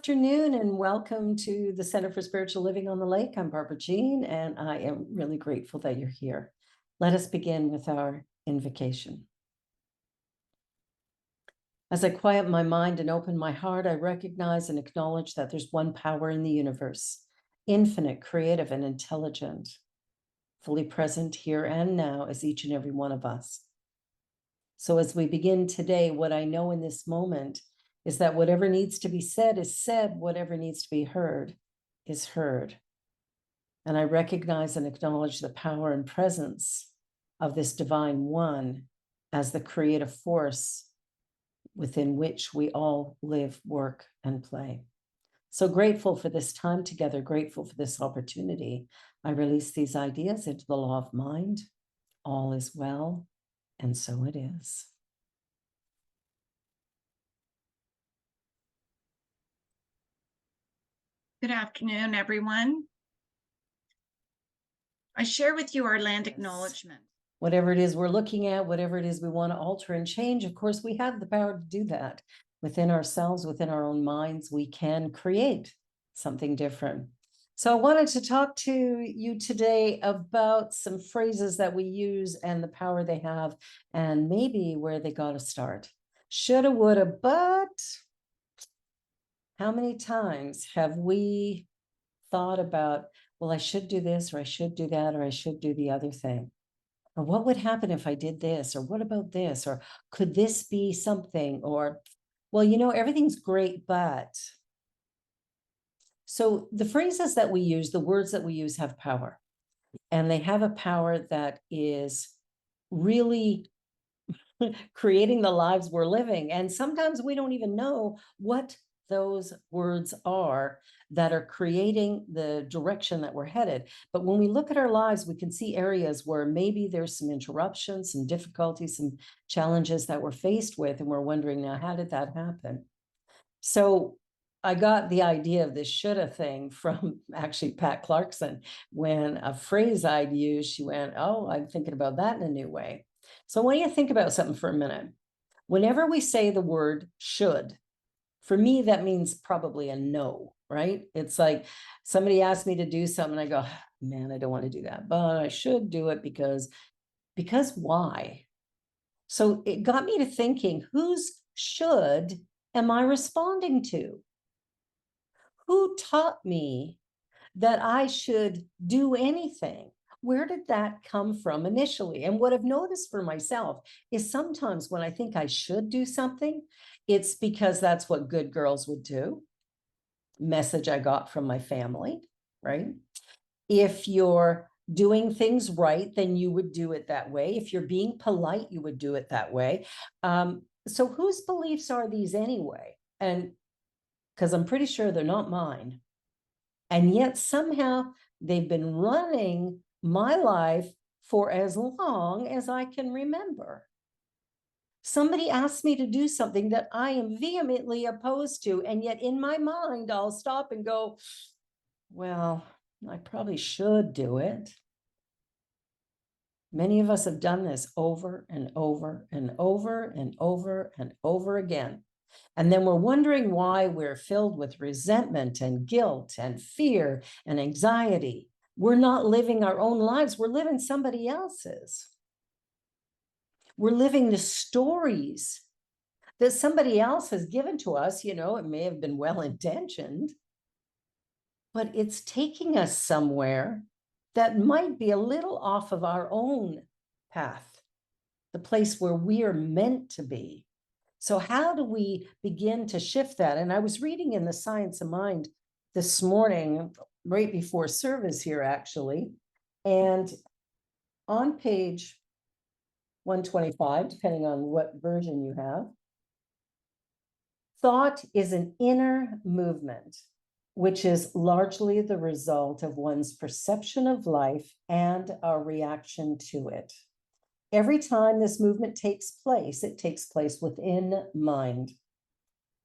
afternoon and welcome to the Center for Spiritual Living on the Lake. I'm Barbara Jean, and I am really grateful that you're here. Let us begin with our invocation. As I quiet my mind and open my heart, I recognize and acknowledge that there's one power in the universe, infinite, creative, and intelligent, fully present here and now as each and every one of us. So as we begin today, what I know in this moment is that whatever needs to be said is said, whatever needs to be heard is heard. And I recognize and acknowledge the power and presence of this divine one as the creative force within which we all live, work, and play. So grateful for this time together, grateful for this opportunity. I release these ideas into the law of mind. All is well, and so it is. Good afternoon, everyone. I share with you our land acknowledgement. Whatever it is we're looking at, whatever it is we want to alter and change, of course, we have the power to do that. Within ourselves, within our own minds, we can create something different. So I wanted to talk to you today about some phrases that we use and the power they have, and maybe where they got to start. Shoulda, woulda, but how many times have we thought about, well, I should do this, or I should do that, or I should do the other thing? Or what would happen if I did this? Or what about this? Or could this be something? Or, well, you know, everything's great, but. So the phrases that we use, the words that we use have power. And they have a power that is really creating the lives we're living. And sometimes we don't even know what those words are that are creating the direction that we're headed. But when we look at our lives, we can see areas where maybe there's some interruptions, some difficulties, some challenges that we're faced with, and we're wondering, now, how did that happen? So I got the idea of this shoulda thing from actually Pat Clarkson. When a phrase I'd use, she went, oh, I'm thinking about that in a new way. So I want you to think about something for a minute. Whenever we say the word should, for me, that means probably a no, right? It's like somebody asked me to do something, I go, man, I don't want to do that, but I should do it because why? So it got me to thinking, whose should am I responding to? Who taught me that I should do anything? Where did that come from initially? And what I've noticed for myself is sometimes when I think I should do something, it's because that's what good girls would do. Message I got from my family, right? If you're doing things right, then you would do it that way. If you're being polite, you would do it that way. So whose beliefs are these anyway? And because I'm pretty sure they're not mine. And yet somehow they've been running my life for as long as I can remember. Somebody asked me to do something that I am vehemently opposed to, and yet in my mind, I'll stop and go, well, I probably should do it. Many of us have done this over and over and over and over and over again. And then we're wondering why we're filled with resentment and guilt and fear and anxiety. We're not living our own lives. We're living somebody else's. We're living the stories that somebody else has given to us. You know, it may have been well-intentioned, but it's taking us somewhere that might be a little off of our own path, the place where we are meant to be. So how do we begin to shift that? And I was reading in the Science of Mind this morning, right before service here, actually. And on page 125, depending on what version you have, thought is an inner movement, which is largely the result of one's perception of life and our reaction to it. Every time this movement takes place, it takes place within mind,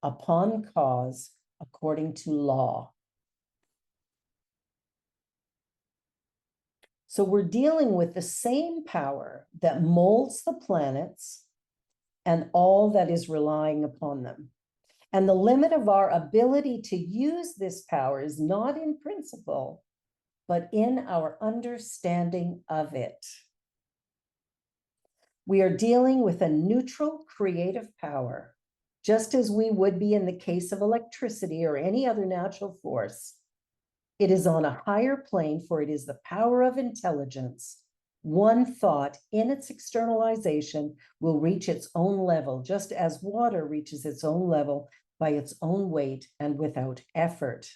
upon cause, according to law. So we're dealing with the same power that molds the planets and all that is relying upon them. And the limit of our ability to use this power is not in principle, but in our understanding of it. We are dealing with a neutral creative power, just as we would be in the case of electricity or any other natural force. It is on a higher plane, for it is the power of intelligence. One thought in its externalization will reach its own level, just as water reaches its own level by its own weight and without effort.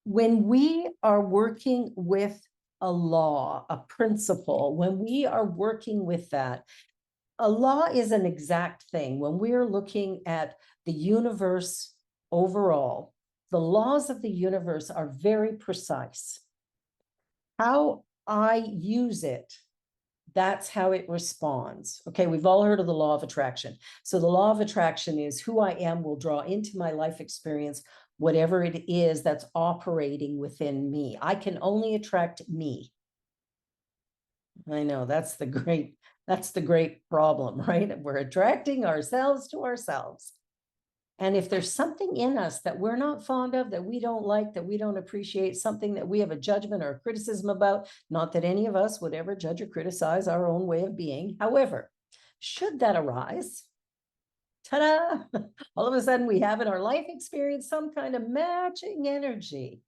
When we are working with a law, a principle, when we are working with that, a law is an exact thing. When we're looking at the universe overall, the laws of the universe are very precise. How I use it, that's how it responds. Okay, we've all heard of the law of attraction. So the law of attraction is who I am will draw into my life experience whatever it is that's operating within me. I can only attract me. I know that's the great problem, right? We're attracting ourselves to ourselves. And if there's something in us that we're not fond of, that we don't like, that we don't appreciate, something that we have a judgment or a criticism about, not that any of us would ever judge or criticize our own way of being. However, should that arise, ta-da, all of a sudden we have in our life experience some kind of matching energy.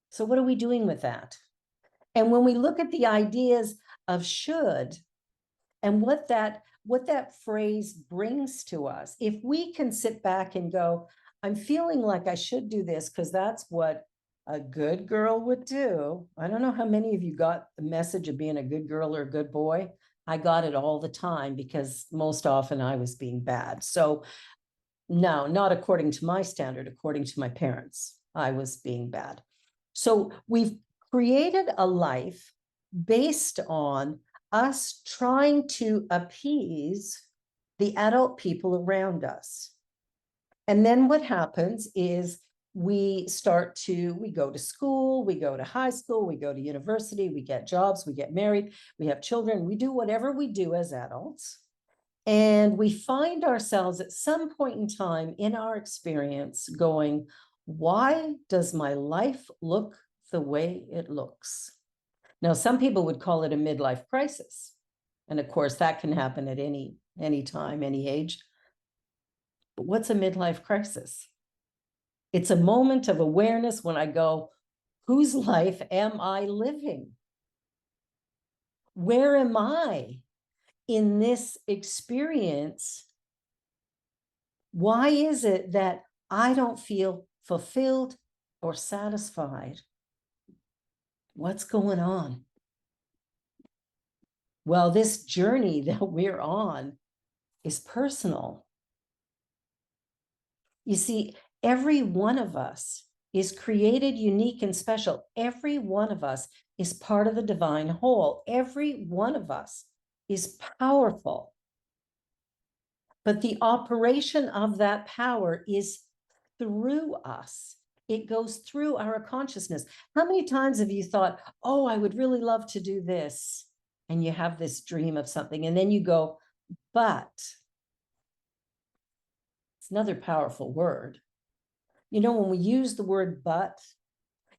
So what are we doing with that? And when we look at the ideas of should and what that phrase brings to us, if we can sit back and go, I'm feeling like I should do this because that's what a good girl would do. I don't know how many of you got the message of being a good girl or a good boy. I got it all the time because most often I was being bad. So no, not according to my standard, according to my parents, I was being bad. So we've created a life based on us trying to appease the adult people around us. And then what happens is we go to school, we go to high school, we go to university, we get jobs, we get married, we have children, we do whatever we do as adults. And we find ourselves at some point in time in our experience going, why does my life look the way it looks? Now, some people would call it a midlife crisis. And of course, that can happen at any time, any age. But what's a midlife crisis? It's a moment of awareness when I go, whose life am I living? Where am I in this experience? Why is it that I don't feel fulfilled or satisfied? What's going on? Well, this journey that we're on is personal. You see, every one of us is created unique and special. Every one of us is part of the divine whole. Every one of us is powerful. But the operation of that power is through us. It goes through our consciousness. How many times have you thought, oh, I would really love to do this? And you have this dream of something, and then you go, but. It's another powerful word. You know, when we use the word but,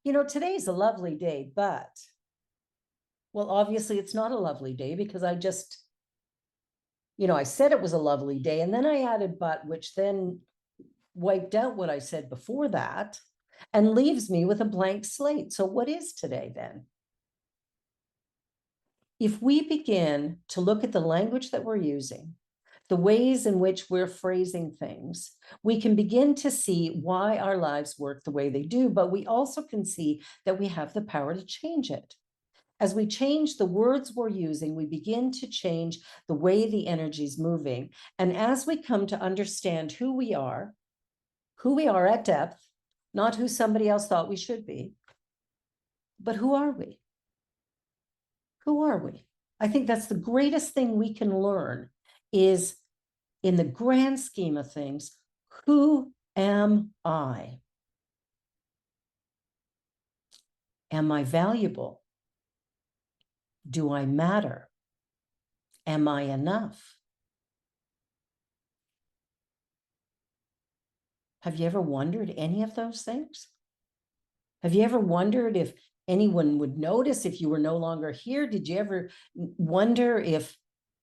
today's a lovely day, but. Well, obviously it's not a lovely day because I said it was a lovely day, and then I added but, which then wiped out what I said before that and leaves me with a blank slate. So what is today then? If we begin to look at the language that we're using, the ways in which we're phrasing things, we can begin to see why our lives work the way they do, but we also can see that we have the power to change it. As we change the words we're using, we begin to change the way the energy is moving. And as we come to understand who we are at depth, not who somebody else thought we should be, but who are we? Who are we? I think that's the greatest thing we can learn is, in the grand scheme of things, who am I? Am I valuable? Do I matter? Am I enough? Have you ever wondered any of those things? Have you ever wondered if anyone would notice if you were no longer here? Did you ever wonder if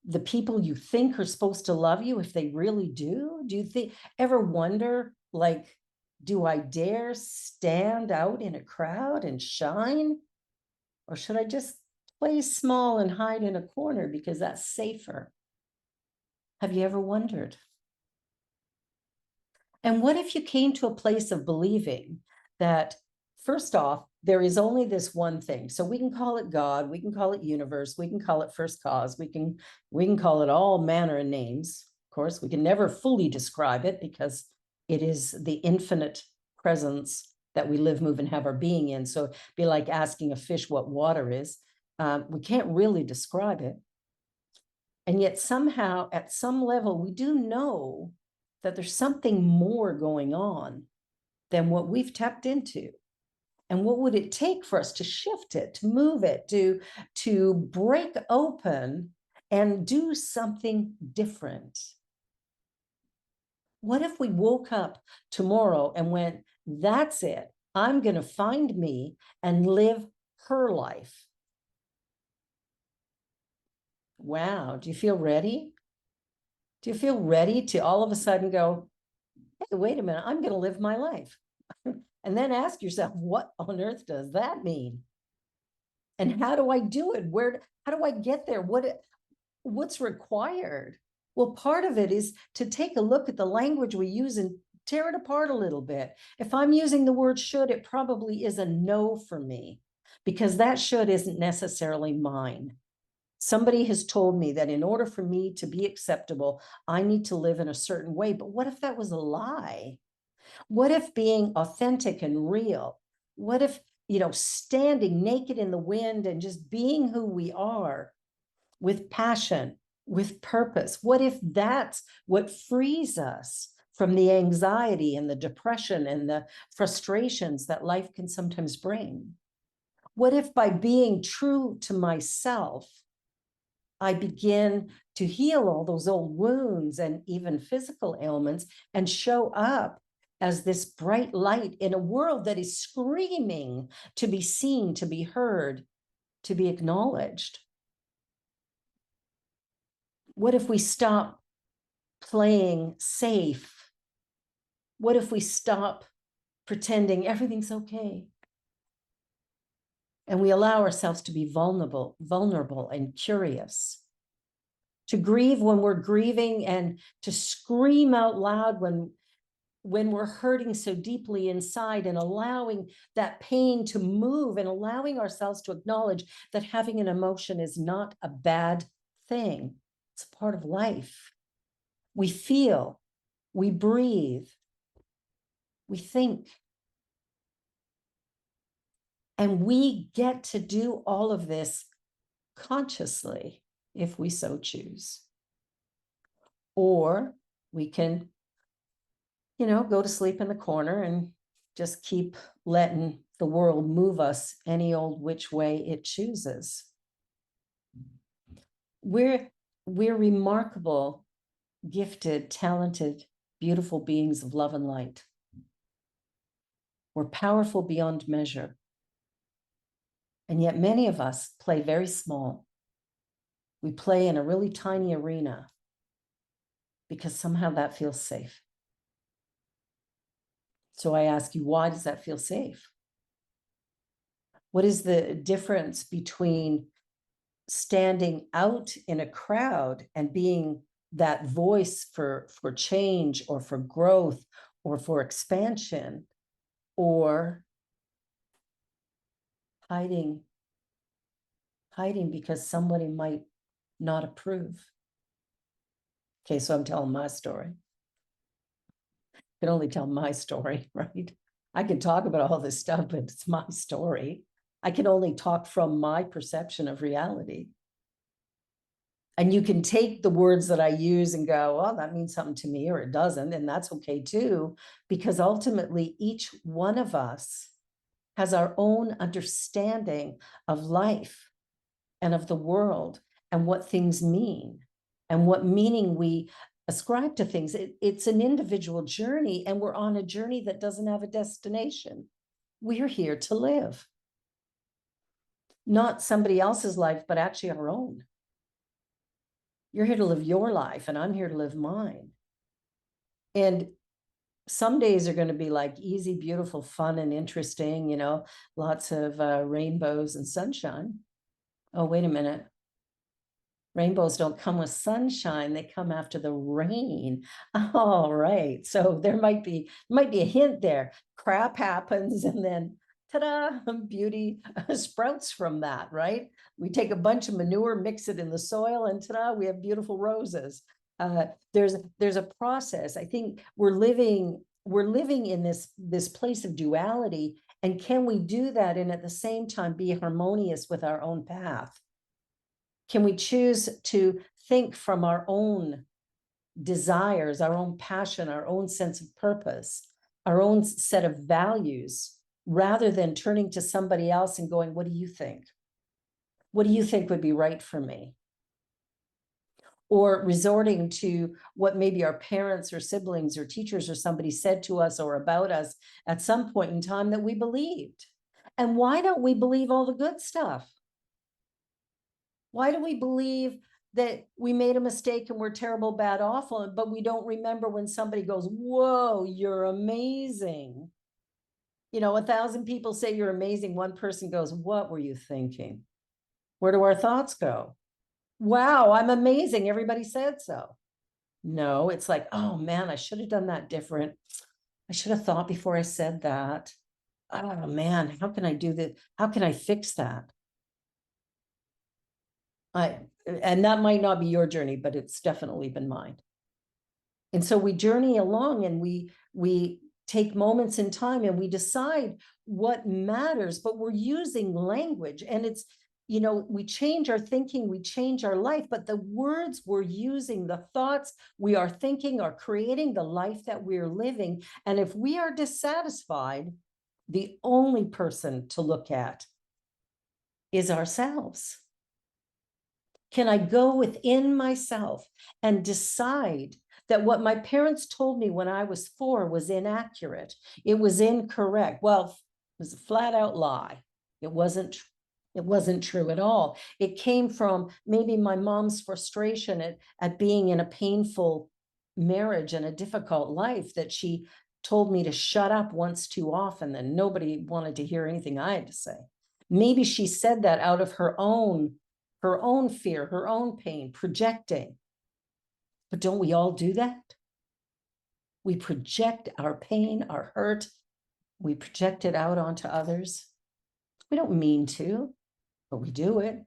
the people you think are supposed to love you, if they really do? Do you ever wonder, like, do I dare stand out in a crowd and shine? Or should I just play small and hide in a corner because that's safer? Have you ever wondered? And what if you came to a place of believing that, first off, there is only this one thing? So we can call it God, we can call it universe, we can call it first cause, we can call it all manner of names. Of course, we can never fully describe it because it is the infinite presence that we live, move, and have our being in. So it'd be like asking a fish what water is. We can't really describe it. And yet somehow, at some level, we do know that there's something more going on than what we've tapped into. And what would it take for us to shift it, to move it, to break open and do something different? What if we woke up tomorrow and went, that's it, I'm going to find me and live her life? Wow, do you feel ready? Do you feel ready to all of a sudden go, hey, wait a minute, I'm going to live my life? And then ask yourself, what on earth does that mean? And how do I do it? How do I get there? What's required? Well, part of it is to take a look at the language we use and tear it apart a little bit. If I'm using the word should, it probably is a no for me, because that should isn't necessarily mine. Somebody has told me that in order for me to be acceptable, I need to live in a certain way. But what if that was a lie? What if being authentic and real? What if, standing naked in the wind and just being who we are with passion, with purpose? What if that's what frees us from the anxiety and the depression and the frustrations that life can sometimes bring? What if by being true to myself, I begin to heal all those old wounds and even physical ailments and show up as this bright light in a world that is screaming to be seen, to be heard, to be acknowledged? What if we stop playing safe? What if we stop pretending everything's okay? And we allow ourselves to be vulnerable and curious, to grieve when we're grieving, and to scream out loud when we're hurting so deeply inside, and allowing that pain to move, and allowing ourselves to acknowledge that having an emotion is not a bad thing. It's a part of life. We feel, we breathe, we think. And we get to do all of this consciously if we so choose. Or we can, go to sleep in the corner and just keep letting the world move us any old which way it chooses. We're remarkable, gifted, talented, beautiful beings of love and light. We're powerful beyond measure. And yet many of us play very small. We play in a really tiny arena because somehow that feels safe. So I ask you, why does that feel safe? What is the difference between standing out in a crowd and being that voice for change or for growth or for expansion, or hiding because somebody might not approve? Okay, so I'm telling my story. I can only tell my story, right? I can talk about all this stuff, but it's my story. I can only talk from my perception of reality. And you can take the words that I use and go, well, that means something to me, or it doesn't. And that's okay too, because ultimately each one of us has our own understanding of life and of the world and what things mean and what meaning we ascribe to things. It's an individual journey, and we're on a journey that doesn't have a destination. We're here to live. Not somebody else's life, but actually our own. You're here to live your life, and I'm here to live mine. And some days are going to be like easy, beautiful, fun, and interesting, lots of rainbows and sunshine. Oh, wait a minute. Rainbows don't come with sunshine, they come after the rain. All right. So there might be a hint there. Crap happens, and then ta-da, beauty sprouts from that, right? We take a bunch of manure, mix it in the soil, and ta-da, we have beautiful roses. There's a process. I think we're living in this place of duality. And can we do that and at the same time be harmonious with our own path? Can we choose to think from our own desires, our own passion, our own sense of purpose, our own set of values, rather than turning to somebody else and going, what do you think? What do you think would be right for me? Or resorting to what maybe our parents or siblings or teachers or somebody said to us or about us at some point in time that we believed. And why don't we believe all the good stuff? Why do we believe that we made a mistake and we're terrible, bad, awful, but we don't remember when somebody goes, whoa, you're amazing. 1,000 people say you're amazing. One person goes, what were you thinking? Where do our thoughts go? Wow, I'm amazing. Everybody said so. No, it's like, oh man, I should have done that different. I should have thought before I said that. Oh man, how can I do that? How can I fix that? And that might not be your journey, but it's definitely been mine. And so we journey along, and we take moments in time, and we decide what matters, but we're using language, and it's, we change our thinking, we change our life, but the words we're using, the thoughts we are thinking are creating the life that we're living. And if we are dissatisfied, the only person to look at is ourselves. Can I go within myself and decide that what my parents told me when I was 4 was inaccurate? It was incorrect. Well, it was a flat out lie. It wasn't true at all. It came from maybe my mom's frustration at being in a painful marriage and a difficult life, that she told me to shut up once too often, and nobody wanted to hear anything I had to say. Maybe she said that out of her own fear, her own pain, projecting. But don't we all do that? We project our pain, our hurt, we project it out onto others. We don't mean to, but we do it.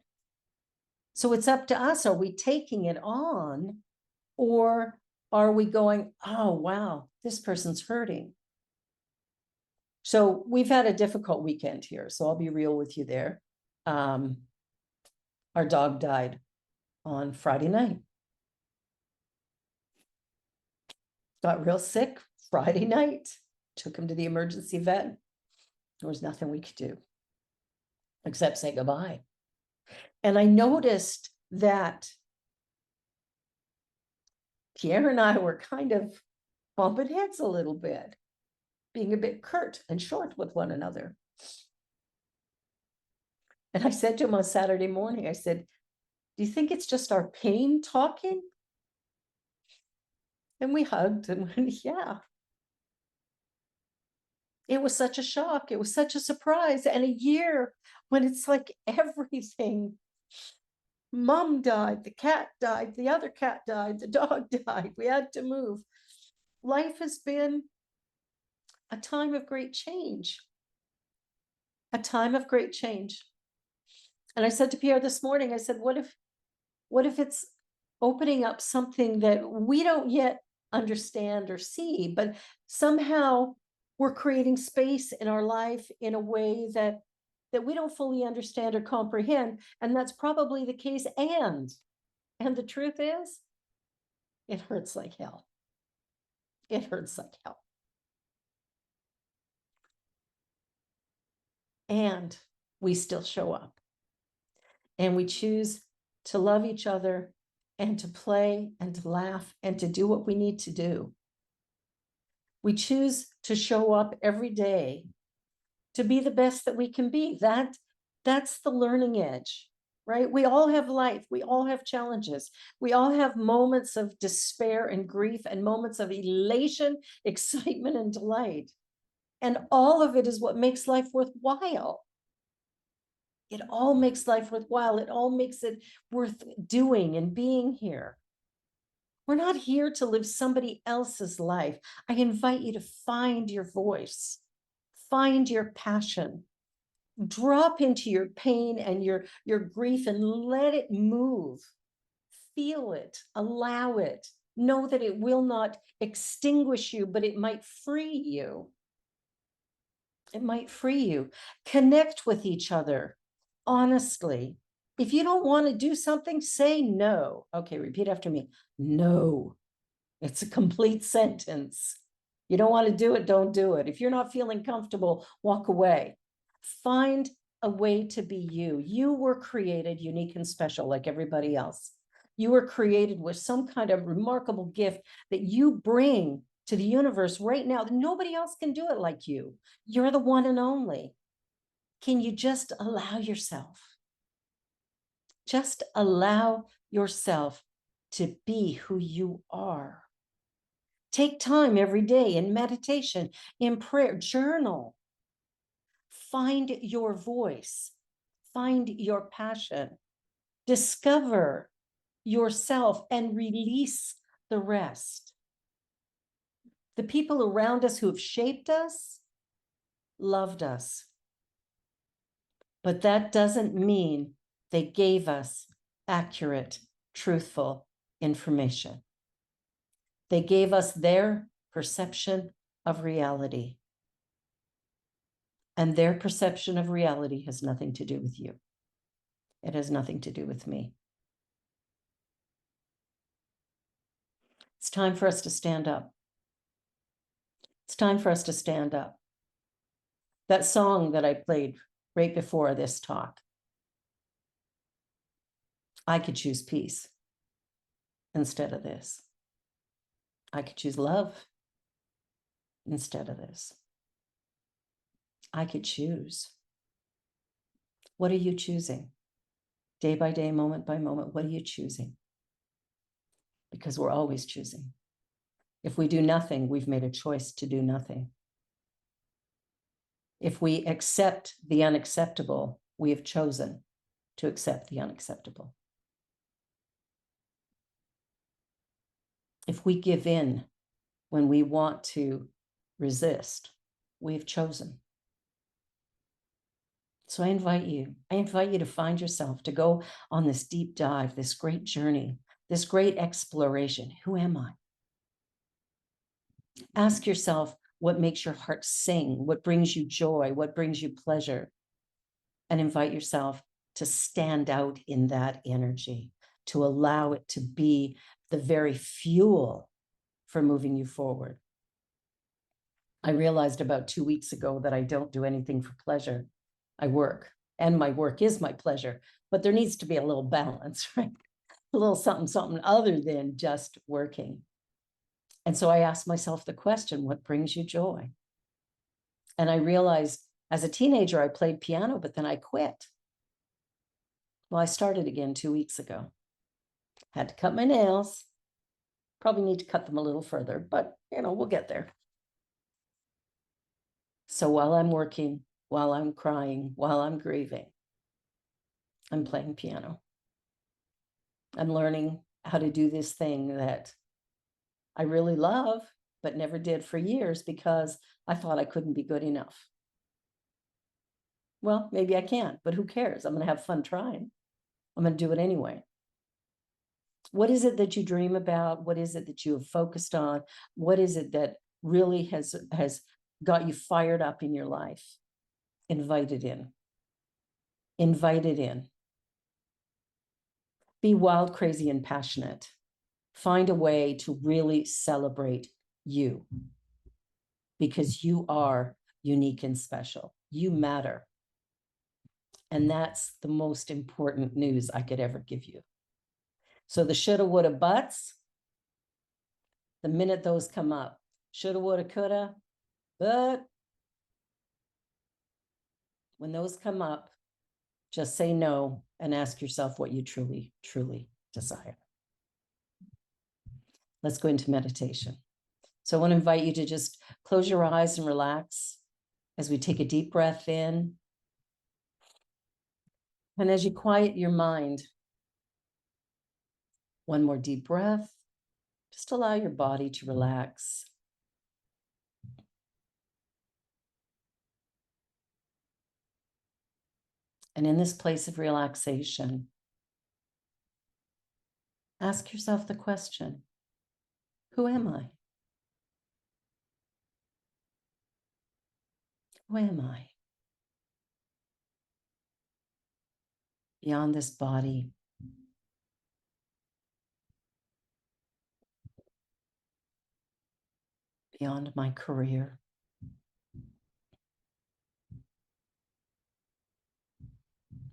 So it's up to us. Are we taking it on, or are we going, oh, wow, this person's hurting? So we've had a difficult weekend here. So I'll be real with you there. Our dog died on Friday night. Got real sick Friday night. Took him to the emergency vet. There was nothing we could do except say goodbye. And I noticed that Pierre and I were kind of bumping heads a little bit, being a bit curt and short with one another. And I said to him on Saturday morning, I said, do you think it's just our pain talking? And we hugged and went, yeah. It was such a shock. It was such a surprise. And a year when it's like everything. Mom died, the cat died, the other cat died, the dog died. We had to move. Life has been a time of great change. A time of great change. And I said to Pierre this morning, I said, what if it's opening up something that we don't yet understand or see, but somehow we're creating space in our life in a way that we don't fully understand or comprehend. And that's probably the case. And the truth is, it hurts like hell. It hurts like hell. And we still show up. And we choose to love each other and to play and to laugh and to do what we need to do. We choose to show up every day to be the best that we can be. That's the learning edge, right? We all have life. We all have challenges. We all have moments of despair and grief and moments of elation, excitement, and delight. And all of it is what makes life worthwhile. It all makes life worthwhile. It all makes it worth doing and being here. We're not here to live somebody else's life. I invite you to find your voice, find your passion, drop into your pain and your grief and let it move. Feel it, allow it. Know that it will not extinguish you, but it might free you. It might free you. Connect with each other, honestly. If you don't want to do something, say no. Okay, repeat after me. No. It's a complete sentence. You don't want to do it, don't do it. If you're not feeling comfortable, walk away. Find a way to be you. You were created unique and special like everybody else. You were created with some kind of remarkable gift that you bring to the universe right now. Nobody else can do it like you. You're the one and only. Can you just allow yourself? Just allow yourself to be who you are. Take time every day in meditation, in prayer, journal. Find your voice, find your passion, discover yourself and release the rest. The people around us who have shaped us loved us, but that doesn't mean they gave us accurate, truthful information. They gave us their perception of reality. And their perception of reality has nothing to do with you. It has nothing to do with me. It's time for us to stand up. It's time for us to stand up. That song that I played right before this talk, I could choose peace instead of this. I could choose love instead of this. I could choose. What are you choosing? Day by day, moment by moment, what are you choosing? Because we're always choosing. If we do nothing, we've made a choice to do nothing. If we accept the unacceptable, we have chosen to accept the unacceptable. If we give in when we want to resist, we've chosen. So I invite you to find yourself, to go on this deep dive, this great journey, this great exploration. Who am I? Ask yourself what makes your heart sing, what brings you joy, what brings you pleasure, and invite yourself to stand out in that energy, to allow it to be the very fuel for moving you forward. I realized about 2 weeks ago that I don't do anything for pleasure. I work, and my work is my pleasure, but there needs to be a little balance, right? A little something other than just working. And so I asked myself the question, what brings you joy? And I realized as a teenager, I played piano, but then I quit. Well, I started again 2 weeks ago. Had to cut my nails. Probably need to cut them a little further, but we'll get there. So while I'm working, while I'm crying, while I'm grieving, I'm playing piano. I'm learning how to do this thing that I really love, but never did for years because I thought I couldn't be good enough. Well, maybe I can't, but who cares? I'm going to have fun trying. I'm going to do it anyway. What is it that you dream about? What is it that you have focused on? What is it that really has got you fired up in your life? Invite it in. Invite it in. Be wild, crazy, and passionate. Find a way to really celebrate you, because you are unique and special. You matter. And that's the most important news I could ever give you. So the shoulda, woulda, buts, the minute those come up, shoulda, woulda, coulda, but when those come up, just say no and ask yourself what you truly, truly desire. Let's go into meditation. So I want to invite you to just close your eyes and relax as we take a deep breath in. And as you quiet your mind, one more deep breath. Just allow your body to relax. And in this place of relaxation, ask yourself the question, who am I? Who am I? Beyond this body, beyond my career,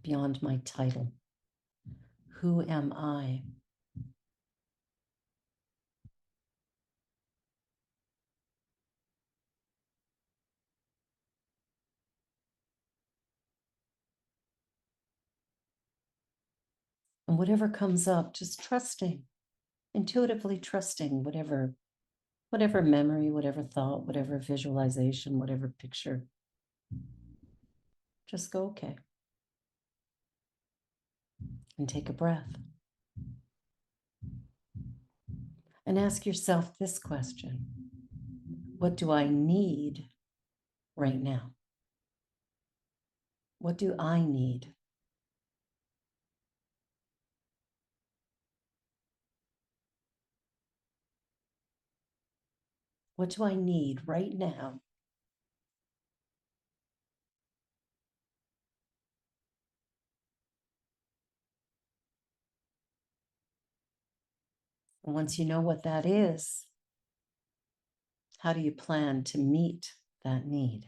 beyond my title. Who am I? And whatever comes up, just trusting, intuitively trusting whatever memory, whatever thought, whatever visualization, whatever picture. Just go, okay. And take a breath. And ask yourself this question. What do I need right now? What do I need? What do I need right now? And once you know what that is, how do you plan to meet that need?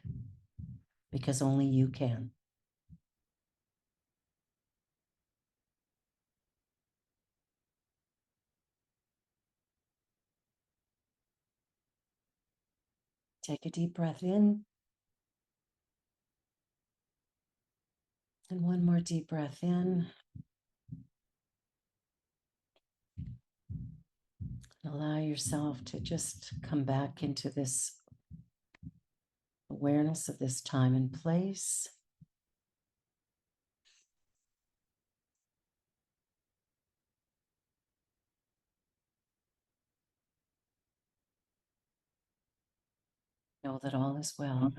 Because only you can. Take a deep breath in. And one more deep breath in. Allow yourself to just come back into this awareness of this time and place. Know that all is well.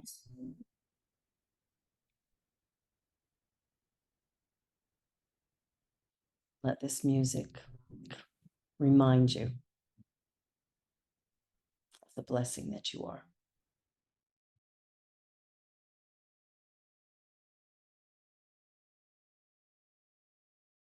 Let this music remind you of the blessing that you are.